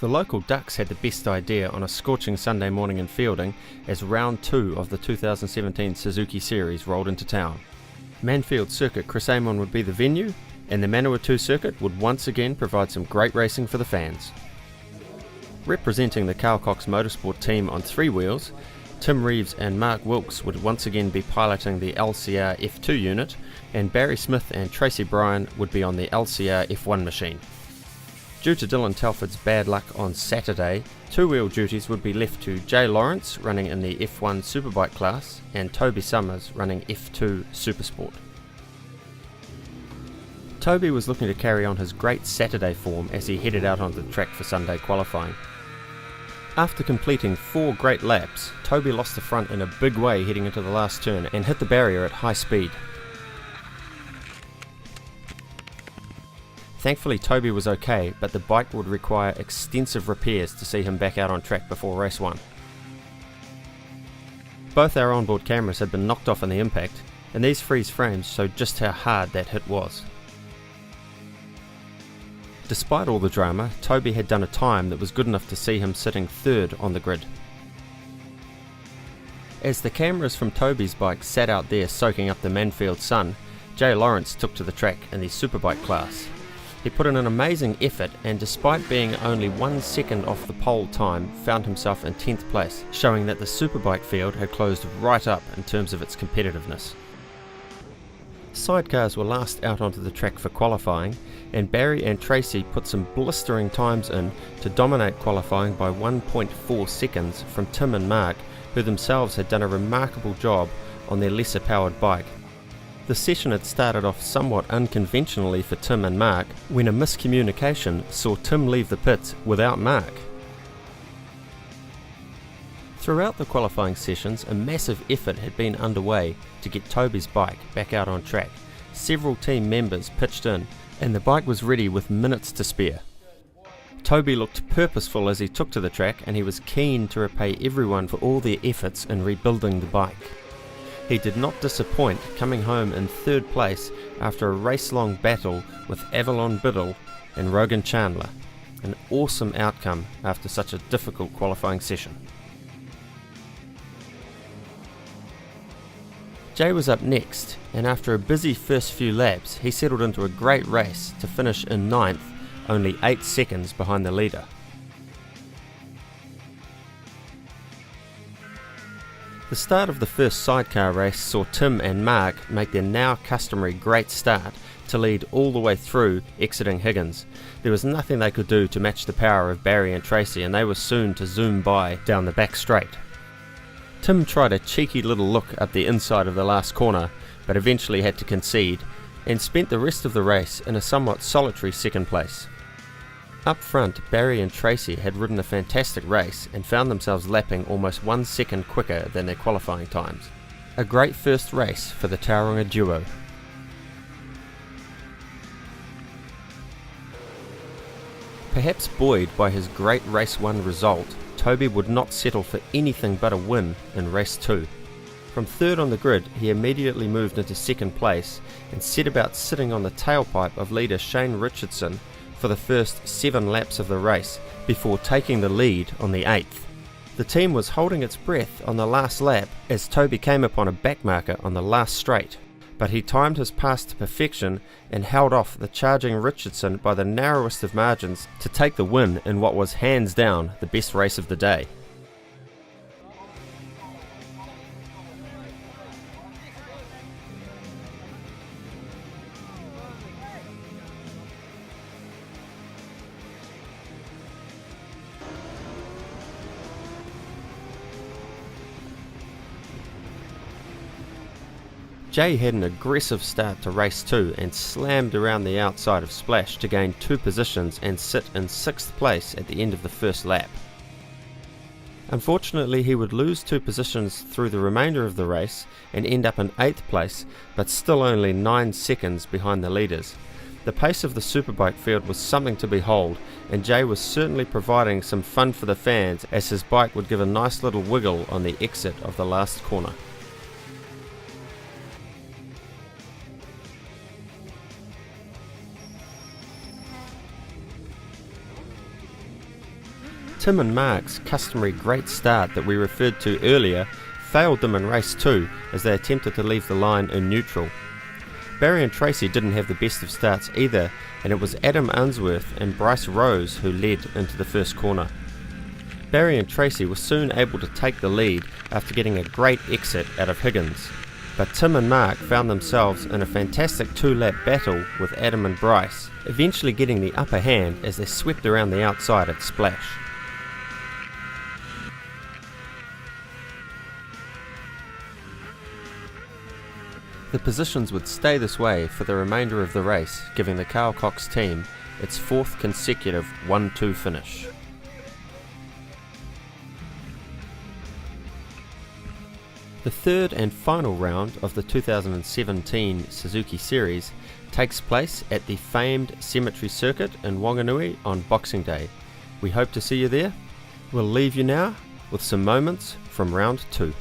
The local Ducks had the best idea on a scorching Sunday morning in Fielding as round 2 of the 2017 Suzuki Series rolled into town. Manfeild Circuit Chris Amon would be the venue, and the Rd2 circuit would once again provide some great racing for the fans. Representing the Carl Cox Motorsport Team on 3 wheels, Tim Reeves and Mark Wilkes would once again be piloting the LCR F2 unit, and Barry Smith and Tracy Bryan would be on the LCR F1 machine. Due to Dylan Telford's bad luck on Saturday, 2-wheel duties would be left to Jay Lawrence running in the F1 Superbike class and Toby Summers running F2 Supersport. Toby was looking to carry on his great Saturday form as he headed out onto the track for Sunday qualifying. After completing 4 great laps, Toby lost the front in a big way heading into the last turn and hit the barrier at high speed. Thankfully Toby was okay, but the bike would require extensive repairs to see him back out on track before race 1. Both our onboard cameras had been knocked off in the impact, and these freeze frames showed just how hard that hit was. Despite all the drama, Toby had done a time that was good enough to see him sitting 3rd on the grid. As the cameras from Toby's bike sat out there soaking up the Manfeild sun, Jay Lawrence took to the track in the Superbike class. He put in an amazing effort and despite being only 1 second off the pole time, found himself in 10th place, showing that the Superbike field had closed right up in terms of its competitiveness. Sidecars were last out onto the track for qualifying, and Barry and Tracy put some blistering times in to dominate qualifying by 1.4 seconds from Tim and Mark, who themselves had done a remarkable job on their lesser powered bike. The session had started off somewhat unconventionally for Tim and Mark when a miscommunication saw Tim leave the pits without Mark. Throughout the qualifying sessions, a massive effort had been underway to get Toby's bike back out on track. Several team members pitched in, and the bike was ready with minutes to spare. Toby looked purposeful as he took to the track, and he was keen to repay everyone for all their efforts in rebuilding the bike. He did not disappoint, coming home in 3rd place after a race-long battle with Avalon Biddle and Rogan Chandler. An awesome outcome after such a difficult qualifying session. Jay was up next, and after a busy first few laps, he settled into a great race to finish in 9th, only 8 seconds behind the leader. The start of the first sidecar race saw Tim and Mark make their now customary great start to lead all the way through, exiting Higgins. There was nothing they could do to match the power of Barry and Tracy, and they were soon to zoom by down the back straight. Tim tried a cheeky little look up the inside of the last corner, but eventually had to concede, and spent the rest of the race in a somewhat solitary 2nd place. Up front, Barry and Tracy had ridden a fantastic race and found themselves lapping almost 1 second quicker than their qualifying times. A great first race for the Tauranga duo. Perhaps buoyed by his great race 1 result, Toby would not settle for anything but a win in race 2. From 3rd on the grid, he immediately moved into 2nd place and set about sitting on the tailpipe of leader Shane Richardson for the first 7 laps of the race before taking the lead on the 8th. The team was holding its breath on the last lap as Toby came upon a backmarker on the last straight, but he timed his pass to perfection and held off the charging Richardson by the narrowest of margins to take the win in what was hands down the best race of the day. Jay had an aggressive start to race 2 and slammed around the outside of Splash to gain 2 positions and sit in 6th place at the end of the first lap. Unfortunately, he would lose 2 positions through the remainder of the race and end up in 8th place, but still only 9 seconds behind the leaders. The pace of the Superbike field was something to behold, and Jay was certainly providing some fun for the fans as his bike would give a nice little wiggle on the exit of the last corner. Tim and Mark's customary great start that we referred to earlier failed them in race 2 as they attempted to leave the line in neutral. Barry and Tracy didn't have the best of starts either, and it was Adam Unsworth and Bryce Rose who led into the first corner. Barry and Tracy were soon able to take the lead after getting a great exit out of Higgins, but Tim and Mark found themselves in a fantastic 2-lap battle with Adam and Bryce, eventually getting the upper hand as they swept around the outside at Splash. The positions would stay this way for the remainder of the race, giving the Carl Cox team its 4th consecutive 1-2 finish. The third and final round of the 2017 Suzuki Series takes place at the famed Cemetery Circuit in Wanganui on Boxing Day. We hope to see you there. We'll leave you now with some moments from round 2.